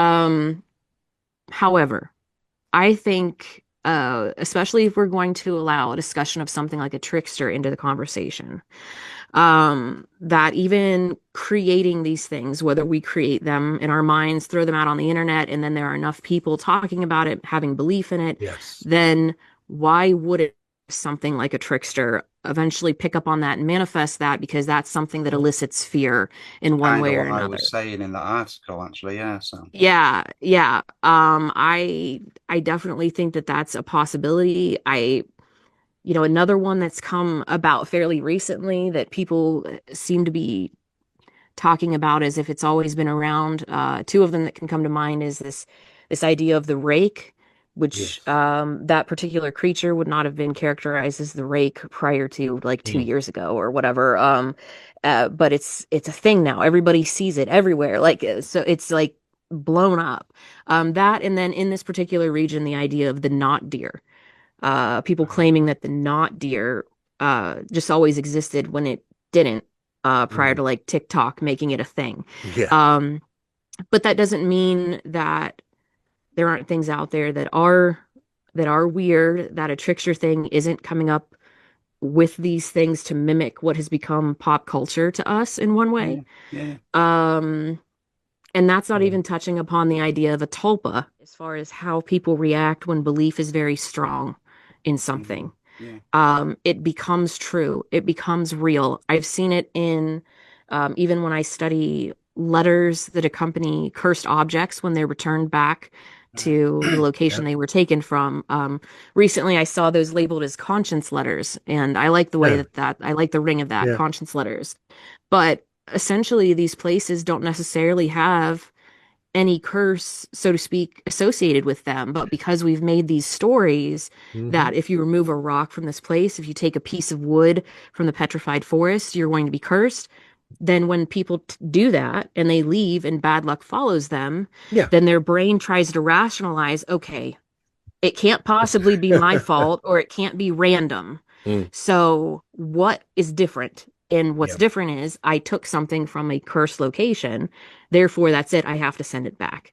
Um, However, I think, especially if we're going to allow a discussion of something like a trickster into the conversation, that even creating these things, whether we create them in our minds, throw them out on the internet, and then there are enough people talking about it, having belief in it, Yes. then why would something like a trickster eventually pick up on that and manifest that? Because that's something that elicits fear in one Kind of way or what I was another. saying in that article, actually. Yeah. So, Yeah, yeah. I definitely think that that's a possibility. Another one that's come about fairly recently that people seem to be talking about as if it's always been around. Two of them that can come to mind is this idea of the rake, which Yes. that particular creature would not have been characterized as the rake prior to like two Mm. years ago or whatever. But it's a thing now. Everybody sees it everywhere. Like so, it's like blown up. That and then in this particular region, the idea of the not deer. People claiming that the not deer just always existed when it didn't, prior Mhm. to like TikTok making it a thing. Yeah. Um, but that doesn't mean that there aren't things out there that are weird, that a trickster thing isn't coming up with these things to mimic what has become pop culture to us in one way. yeah, yeah. Um, and that's not Yeah. even touching upon the idea of a tulpa as far as how people react when belief is very strong in Mm, something. yeah. It becomes true. It becomes real. I've seen it in, even when I study letters that accompany cursed objects when they're returned back Right. to the Yeah. location they were taken from. Recently, I saw those labeled as conscience letters, and I like the way Yeah. that I like the ring of that, Yeah. conscience letters. But essentially, these places don't necessarily have any curse, so to speak, associated with them. But because we've made these stories Hmm. that if you remove a rock from this place, if you take a piece of wood from the petrified forest, you're going to be cursed. Then when people do that and they leave and bad luck follows them, Yeah. then their brain tries to rationalize, okay, it can't possibly be my fault or it can't be random. Mm. So what is different? And what's Yeah. different is I took something from a cursed location. Therefore, that's it. I have to send it back.